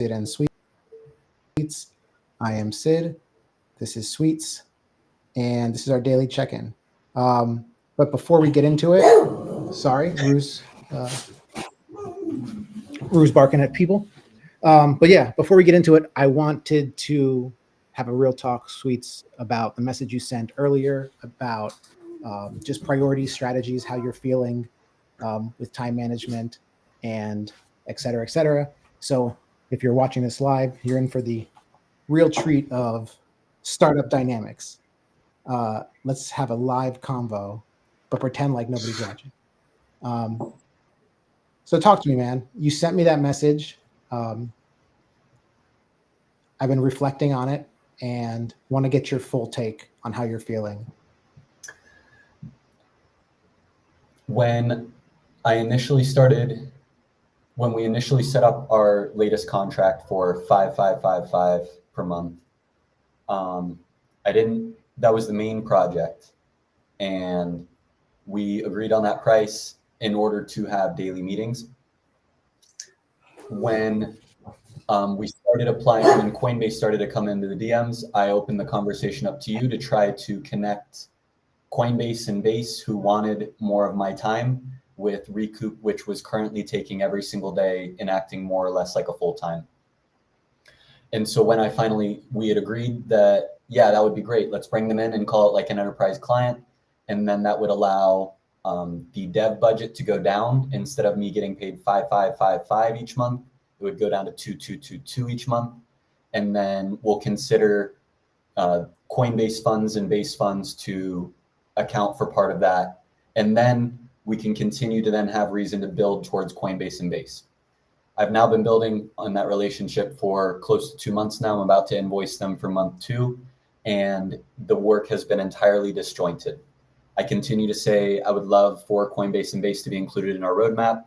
Sid and Sweets. I am Sid. This is Sweets, and this is our daily check-in. But before we get into it, sorry, Rue's barking at people. But yeah, before we get into it, I wanted to have a real talk, Sweets, about the message you sent earlier about just priorities, strategies, how you're feeling with time management, and et cetera, et cetera. So if you're watching this live, you're in for the real treat of startup dynamics. Let's have a live convo, but pretend like nobody's watching. Um, so talk to me, man. You sent me that message. Um, I've been reflecting on it and want to get your full take on how you're feeling. When we initially set up our latest contract for 5,555 per month, that was the main project. And we agreed on that price in order to have daily meetings. When we started applying, when Coinbase started to come into the DMs, I opened the conversation up to you to try to connect Coinbase and Base, who wanted more of my time, with Recoup, which was currently taking every single day and acting more or less like a full-time. And so when we had agreed that, yeah, that would be great. Let's bring them in and call it like an enterprise client. And then that would allow the dev budget to go down. Instead of me getting paid 5,555 each month, it would go down to 2,222 each month. And then we'll consider Coinbase funds and Base funds to account for part of that. And then we can continue to then have reason to build towards Coinbase and Base. I've now been building on that relationship for close to 2 months now. I'm about to invoice them for month 2, and the work has been entirely disjointed. I continue to say I would love for Coinbase and Base to be included in our roadmap.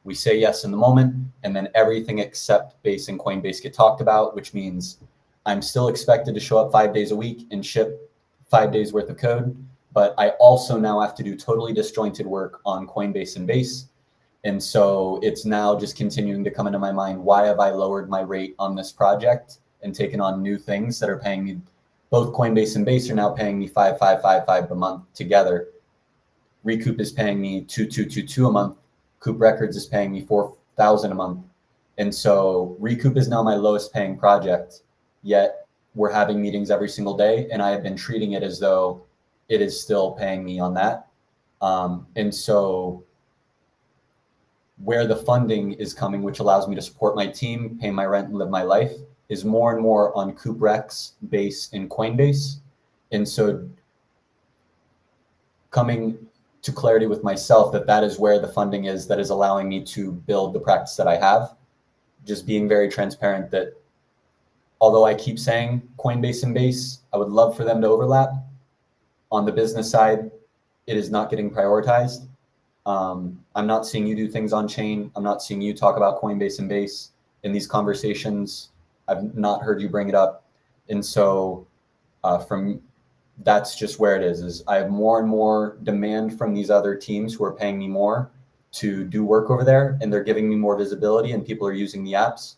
We say yes in the moment, and then everything except Base and Coinbase get talked about, which means I'm still expected to show up 5 days a week and ship 5 days worth of code. But I also now have to do totally disjointed work on Coinbase and Base. And so it's now just continuing to come into my mind, why have I lowered my rate on this project and taken on new things that are paying me? Both Coinbase and Base are now paying me 5,555 a month together. Recoup is paying me 2,222 a month. Coop Records is paying me 4,000 a month. And so Recoup is now my lowest paying project, yet we're having meetings every single day. And I have been treating it as though it is still paying me on that. And so where the funding is coming, which allows me to support my team, pay my rent, and live my life, is more and more on Coop Rex, Base, and Coinbase. And so coming to clarity with myself that is where the funding is that is allowing me to build the practice that I have. Just being very transparent that although I keep saying Coinbase and Base, I would love for them to overlap. On the business side, it is not getting prioritized. I'm not seeing you do things on chain. I'm not seeing you talk about Coinbase and Base in these conversations. I've not heard you bring it up. And so that's just where it is I have more and more demand from these other teams who are paying me more to do work over there, and they're giving me more visibility and people are using the apps.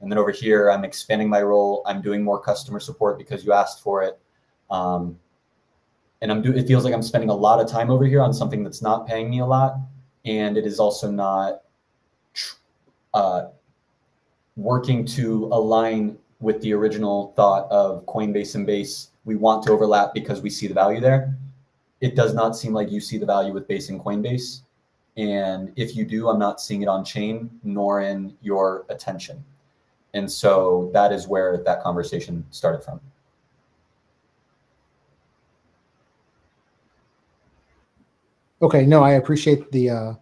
And then over here, I'm expanding my role. I'm doing more customer support because you asked for it. And it feels like I'm spending a lot of time over here on something that's not paying me a lot. And it is also not working to align with the original thought of Coinbase and Base. We want to overlap because we see the value there. It does not seem like you see the value with Base and Coinbase. And if you do, I'm not seeing it on chain nor in your attention. And so that is where that conversation started from. Okay, no, I appreciate the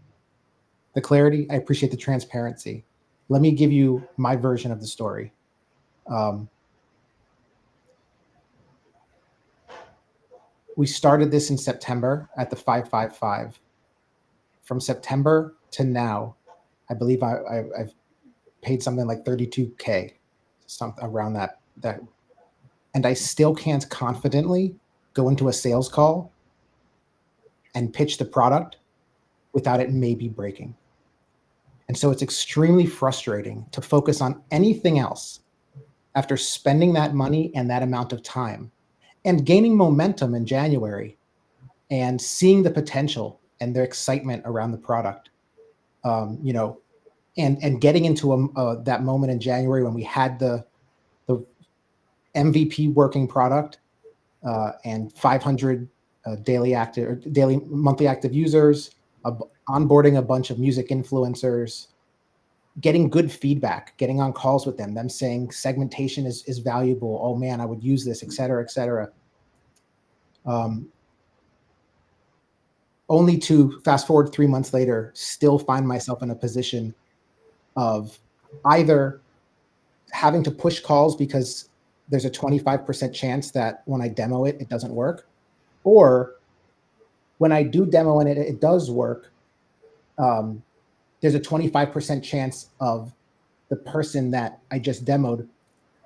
clarity. I appreciate the transparency. Let me give you my version of the story. We started this in September at the 555. From September to now, I believe I've paid something like 32K, something around that. And I still can't confidently go into a sales call and pitch the product without it maybe breaking. And so it's extremely frustrating to focus on anything else after spending that money and that amount of time and gaining momentum in January and seeing the potential and the excitement around the product. You know, and getting into that moment in January when we had the MVP working product and 500 daily monthly active users, onboarding a bunch of music influencers, getting good feedback, getting on calls with them saying segmentation is valuable. Oh man, I would use this, et cetera, et cetera. Only to fast forward 3 months later, still find myself in a position of either having to push calls because there's a 25% chance that when I demo it, it doesn't work. Or when I do demo and it does work, there's a 25% chance of the person that I just demoed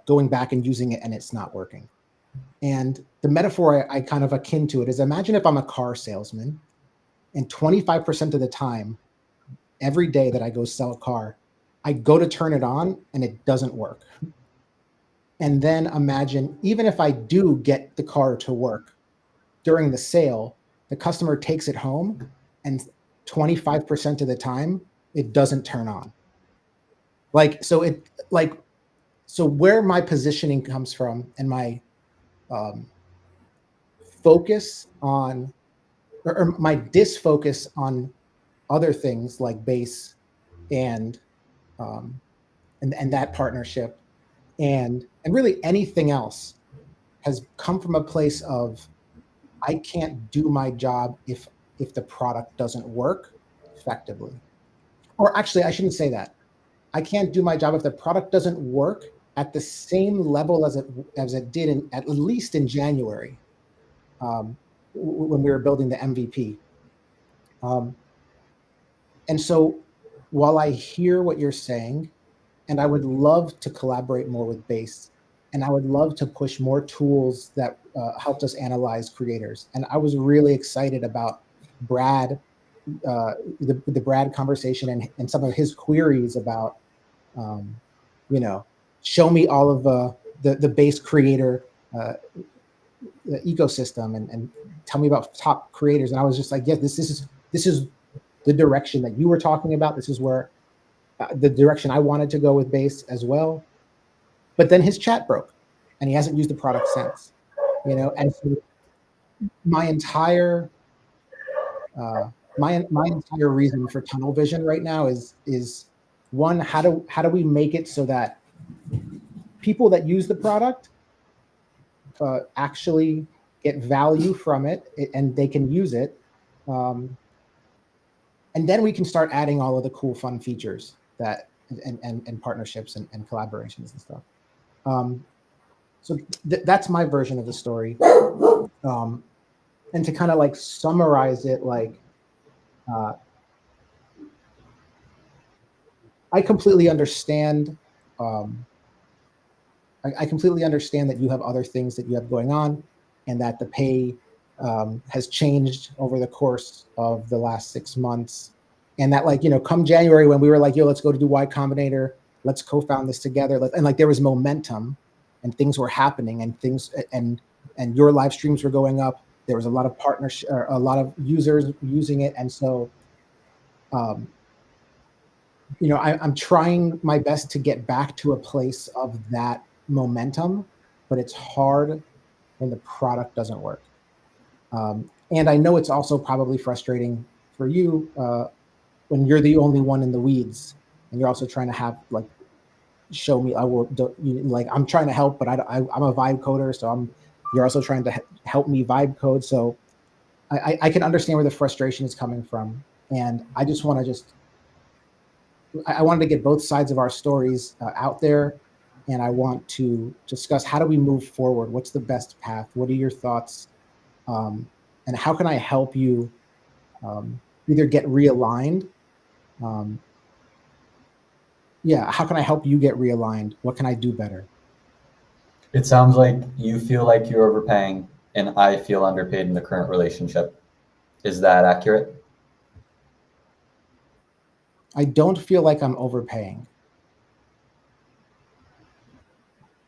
going back and using it and it's not working. And the metaphor I kind of akin to it is, imagine if I'm a car salesman and 25% of the time, every day that I go sell a car, I go to turn it on and it doesn't work. And then imagine, even if I do get the car to work during the sale, the customer takes it home and 25% of the time it doesn't turn on. So where my positioning comes from and my focus on, or my disfocus on other things like Base and that partnership and really anything else has come from a place of, I can't do my job if the product doesn't work effectively. Or actually, I shouldn't say that. I can't do my job if the product doesn't work at the same level as it did at least in January, when we were building the MVP. And so while I hear what you're saying, and I would love to collaborate more with Base, and I would love to push more tools that helped us analyze creators. And I was really excited about Brad, the Brad conversation and some of his queries about, you know, show me all of the Base creator the ecosystem and tell me about top creators. And I was just like, yeah, this is the direction that you were talking about. This is where the direction I wanted to go with Base as well. But then his chat broke and he hasn't used the product since, you know? And so my entire reason for tunnel vision right now is one, how do we make it so that people that use the product actually get value from it and they can use it. And then we can start adding all of the cool, fun features that and partnerships and collaborations and stuff. So that's my version of the story. And to kind of like summarize it, like I completely understand. I completely understand that you have other things that you have going on, and that the pay has changed over the course of the last 6 months. And that, like, you know, come January when we were like, yo, let's go to do Y Combinator, let's co-found this together. And like, there was momentum and things were happening and your live streams were going up. There was a lot of partnership, a lot of users using it. And so, you know, I'm trying my best to get back to a place of that momentum, but it's hard when the product doesn't work. And I know it's also probably frustrating for you when you're the only one in the weeds and you're also trying to have like, show me, like I'm trying to help, but I'm a vibe coder. So you're also trying to help me vibe code. So I can understand where the frustration is coming from. And I just want to I wanted to get both sides of our stories out there. And I want to discuss, how do we move forward? What's the best path? What are your thoughts? And how can I help you either get realigned? How can I help you get realigned? What can I do better? It sounds like you feel like you're overpaying and I feel underpaid in the current relationship. Is that accurate? I don't feel like I'm overpaying.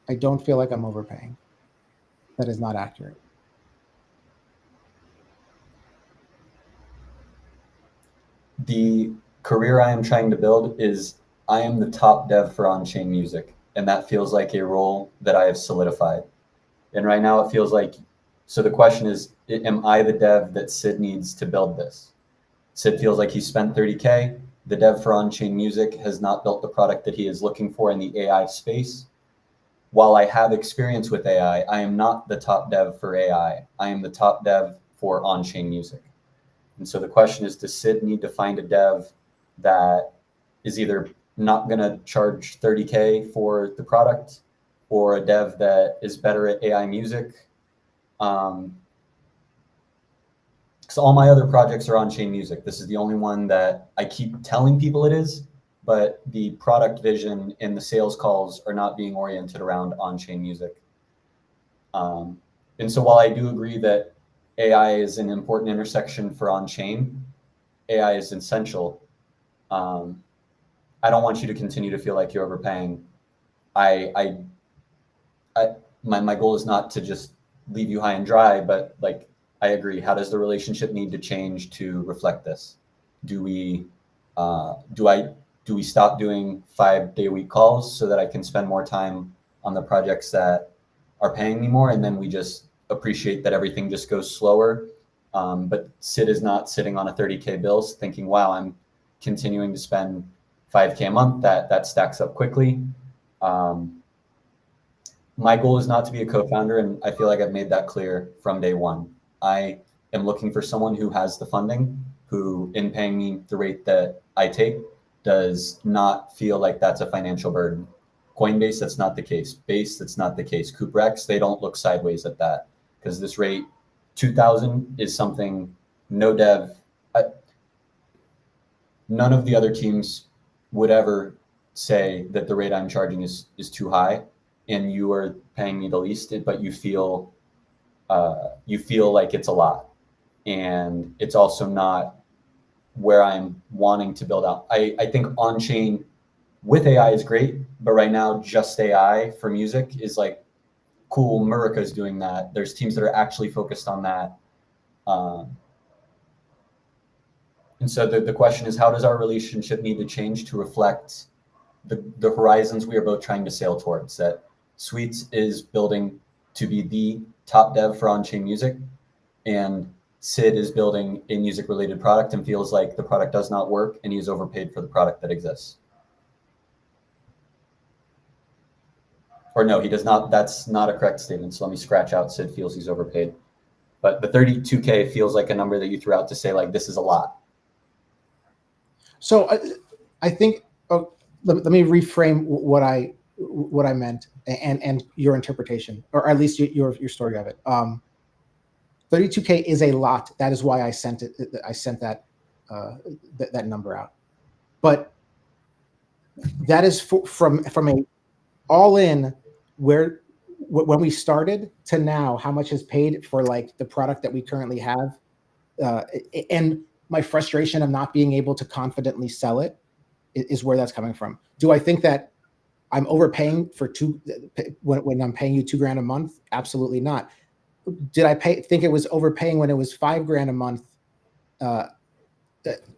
I don't feel like I'm overpaying. That is not accurate. The career I am trying to build is I am the top dev for on-chain music, and that feels like a role that I have solidified. And right now it feels like, so the question is, am I the dev that Sid needs to build this? Sid feels like he spent 30K. The dev for on-chain music has not built the product that he is looking for in the AI space. While I have experience with AI, I am not the top dev for AI. I am the top dev for on-chain music. And so the question is, does Sid need to find a dev that is either not going to charge 30K for the product, or a dev that is better at AI music? Because all my other projects are on-chain music. This is the only one that I keep telling people it is, but the product vision and the sales calls are not being oriented around on-chain music. And so while I do agree that AI is an important intersection for on-chain, AI is essential. I don't want you to continue to feel like you're overpaying. My goal is not to just leave you high and dry, but like, I agree. How does the relationship need to change to reflect this? Do we stop doing 5-day week calls so that I can spend more time on the projects that are paying me more, and then we just appreciate that everything just goes slower? But Sid is not sitting on a 30K bill thinking, wow, I'm continuing to spend 5K a month. That stacks up quickly. My goal is not to be a co-founder, and I feel like I've made that clear from day one. I am looking for someone who has the funding, who, in paying me the rate that I take, does not feel like that's a financial burden. Coinbase, that's not the case. Base, that's not the case. CooperX, they don't look sideways at that, because this rate, 2,000, is something no dev, none of the other teams would ever say that the rate I'm charging is too high, and you are paying me the least, but you feel like it's a lot. And it's also not where I'm wanting to build out. I think on-chain with AI is great, but right now just AI for music is like cool. Murica's doing that. There's teams that are actually focused on that. And so the question is, how does our relationship need to change to reflect the horizons we are both trying to sail towards? That Sweets is building to be the top dev for on-chain music, and Sid is building a music-related product and feels like the product does not work and he is overpaid for the product that exists. Or no, he does not. That's not a correct statement. So let me scratch out Sid feels he's overpaid. But the 32K feels like a number that you threw out to say, like, this is a lot. So I think, let me reframe what I meant and your interpretation, or at least your story of it. 32K is a lot. That is why I sent it. I sent that that number out. But that is from a all in, where when we started to now, how much is paid for like the product that we currently have, and my frustration of not being able to confidently sell it is where that's coming from. Do I think that I'm overpaying for when I'm paying you $2,000 a month? Absolutely not. Did I think it was overpaying when it was $5,000 a month?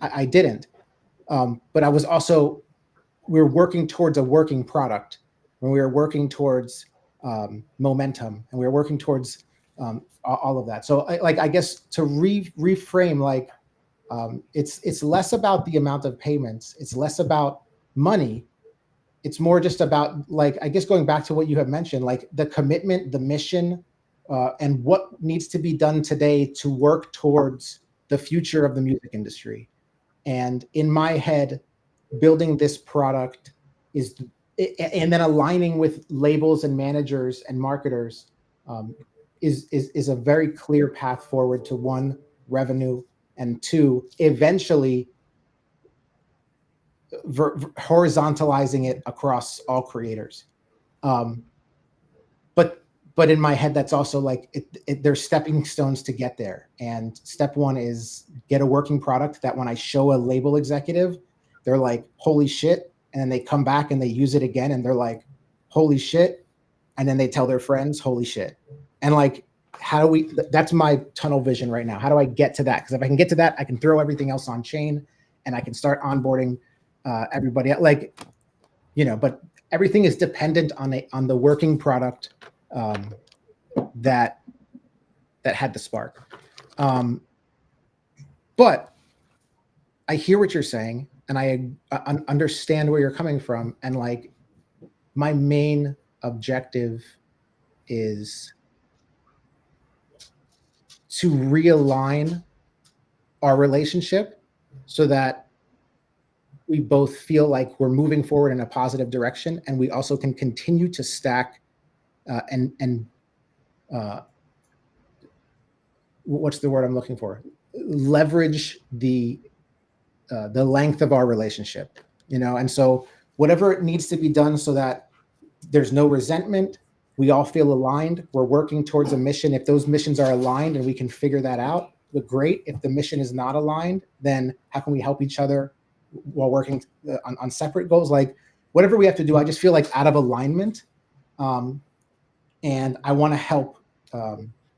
I didn't. But I was also, we were working towards a working product, when we were working towards momentum, and we were working towards all of that. So I guess to reframe, like, it's less about the amount of payments. It's less about money. It's more just about, like, I guess going back to what you have mentioned, like the commitment, the mission, and what needs to be done today to work towards the future of the music industry. And in my head, building this product and then aligning with labels and managers and marketers is a very clear path forward to, one, revenue, and two, eventually horizontalizing it across all creators. But in my head, that's also like, there's stepping stones to get there. And step one is get a working product that when I show a label executive, they're like, holy shit. And then they come back and they use it again and they're like, holy shit. And then they tell their friends, holy shit. And like, how do we, that's my tunnel vision right now. How do I get to that? Because if I can get to that, I can throw everything else on chain and I can start onboarding everybody. Like, you know, but everything is dependent on the working product that had the spark. But I hear what you're saying, and I understand where you're coming from. And like, my main objective is to realign our relationship so that we both feel like we're moving forward in a positive direction, and we also can continue to stack and what's the word I'm looking for? Leverage the length of our relationship, you know. And so whatever it needs to be done so that there's no resentment, we all feel aligned, we're working towards a mission. If those missions are aligned and we can figure that out, but great. If the mission is not aligned, then how can we help each other while working on separate goals? Like, whatever we have to do, I just feel like out of alignment, and I want to help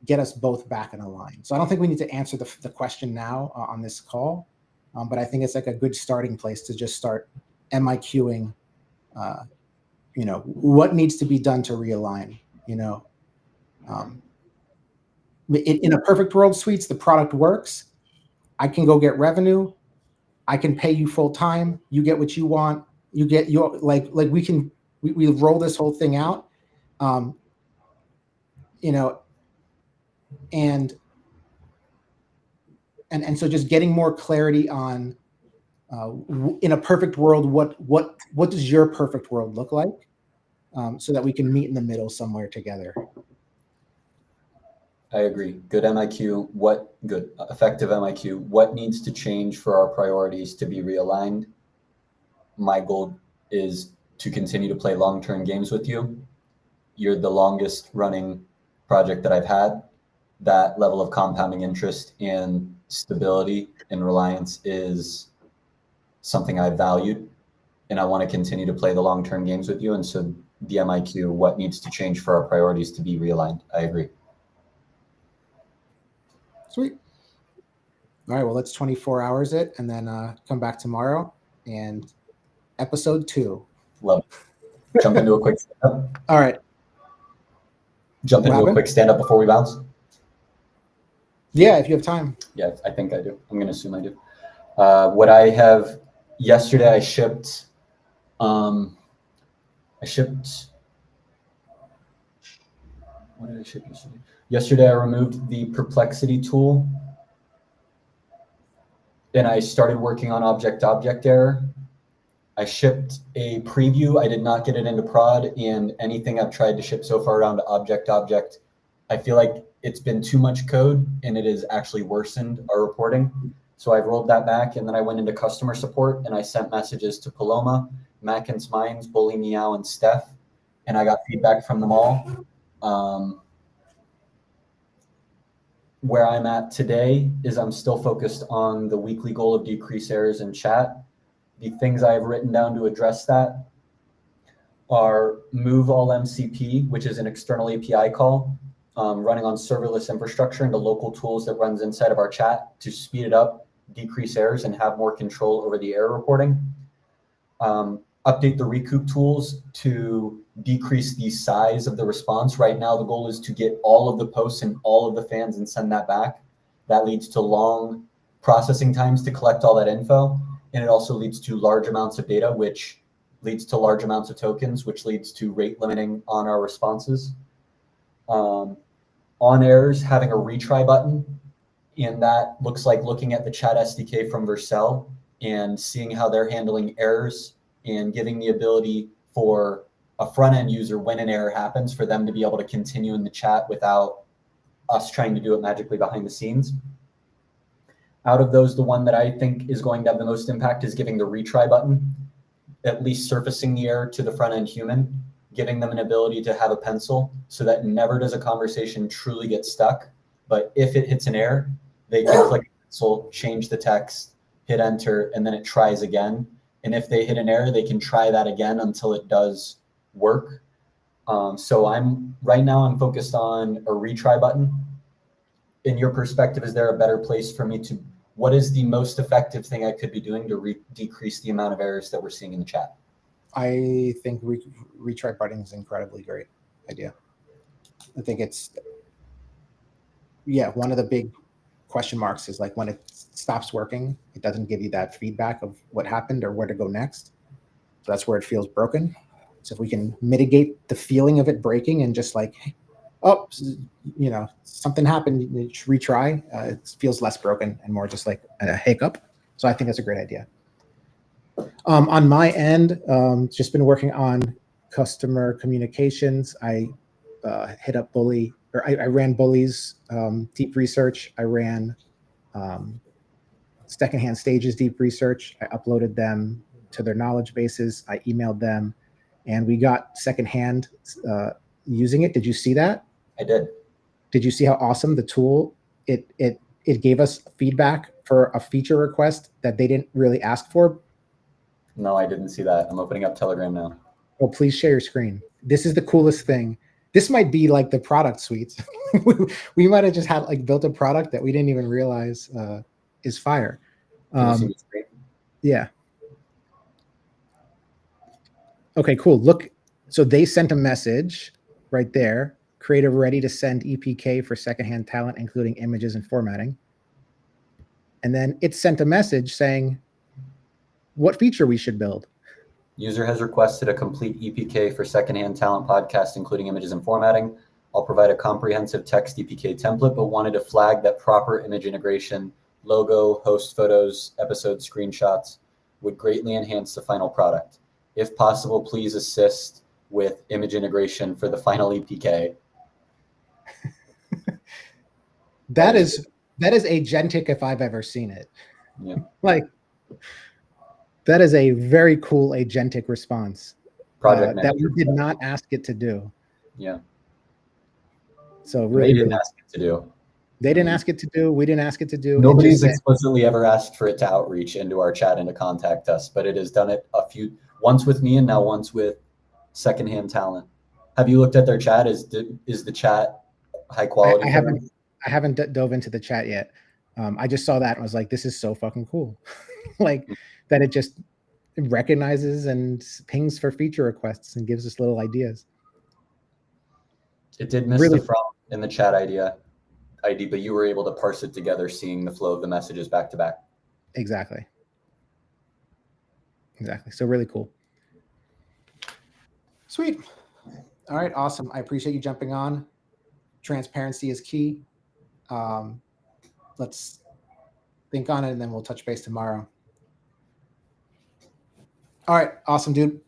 get us both back in a line. So I don't think we need to answer the question now on this call, but I think it's like a good starting place to just start MIQing, you know, what needs to be done to realign, you know. In a perfect world, Sweets, the product works. I can go get revenue. I can pay you full time. You get what you want. You get your like we roll this whole thing out, you know, and so just getting more clarity on in a perfect world, what does your perfect world look like, so that we can meet in the middle somewhere together. I agree. Good MIQ. Effective MIQ. What needs to change for our priorities to be realigned? My goal is to continue to play long-term games with you. You're the longest running project that I've had. That level of compounding interest and stability and reliance is something I valued, and I want to continue to play the long-term games with you. And so the MIQ, what needs to change for our priorities to be realigned? I agree. Sweet. All right, well, let's 24 hours it and then come back tomorrow and episode 2. Love it. Jump into a quick stand-up. All right. Jump into a quick stand-up before we bounce. Yeah, if you have time. Yeah, I think I do. I'm going to assume I do. What I have yesterday, I shipped. What did I ship yesterday? Yesterday, I removed the Perplexity tool, and I started working on object-object error. I shipped a preview. I did not get it into prod, and anything I've tried to ship so far around object-object, I feel like it's been too much code, and it has actually worsened our reporting. So I've rolled that back, and then I went into customer support, and I sent messages to Paloma, Mackins Mines, Bully Meow, and Steph, and I got feedback from them all. Where I'm at today is I'm still focused on the weekly goal of decrease errors in chat. The things I have written down to address that are move all MCP, which is an external API call, running on serverless infrastructure into local tools that runs inside of our chat to speed it up, decrease errors, and have more control over the error reporting. Update the recoup tools to decrease the size of the response. Right now, the goal is to get all of the posts and all of the fans and send that back. That leads to long processing times to collect all that info. And it also leads to large amounts of data, which leads to large amounts of tokens, which leads to rate limiting on our responses. On errors, having a retry button. And that looks like looking at the chat SDK from Vercel and seeing how they're handling errors and giving the ability for a front-end user, when an error happens, for them to be able to continue in the chat without us trying to do it magically behind the scenes. Out of those, the one that I think is going to have the most impact is giving the retry button, at least surfacing the error to the front-end human, giving them an ability to have a pencil so that never does a conversation truly get stuck. But if it hits an error, they can click pencil, change the text, hit enter, and then it tries again. And if they hit an error, they can try that again until it does work. So right now I'm focused on a retry button. In your perspective, is there a better place for me to, what is the most effective thing I could be doing to decrease the amount of errors that we're seeing in the chat? I think retry button is an incredibly great idea. I think it's, one of the big question marks is like when it stops working, it doesn't give you that feedback of what happened or where to go next. So that's where it feels broken. So if we can mitigate the feeling of it breaking and just like, oh, something happened, retry, it feels less broken and more just like a hiccup. So I think that's a great idea. On my end, just been working on customer communications. I hit up Bully, or I ran Bully's deep research. I ran Secondhand Stages deep research. I uploaded them to their knowledge bases. I emailed them, and we got Secondhand using it. Did you see that? I did. Did you see how awesome the tool? It gave us feedback for a feature request that they didn't really ask for. No, I didn't see that. I'm opening up Telegram now. Oh, please share your screen. This is the coolest thing. This might be like the product suites. We might have just had like built a product that we didn't even realize is fire. Can you see the screen? Yeah. Okay, cool. Look, so they sent a message right there. Creative ready to send EPK for secondhand talent, including images and formatting. And then it sent a message saying what feature we should build. User has requested a complete EPK for Secondhand Talent podcast, including images and formatting. I'll provide a comprehensive text EPK template, but wanted to flag that proper image integration, logo, host photos, episode screenshots would greatly enhance the final product. If possible, please assist with image integration for the final EPK. That is agentic if I've ever seen it. Yeah. Like, that is a very cool agentic response Project that we manager. did not ask it to do. Yeah. So really, They didn't ask it to do. They didn't ask it to do. We didn't ask it to do. Nobody's explicitly ever asked for it to outreach into our chat and to contact us, but it has done it once with me and now once with Secondhand Talent. Have you looked at their chat? Is the chat high quality? I haven't dove into the chat yet. I just saw that and was like, this is so fucking cool. Like that it just recognizes and pings for feature requests and gives us little ideas. It did miss the from in the chat ID, but you were able to parse it together, seeing the flow of the messages back to back. Exactly. So really cool. Sweet. All right. Awesome. I appreciate you jumping on. Transparency is key. Let's think on it and then we'll touch base tomorrow. All right. Awesome, dude.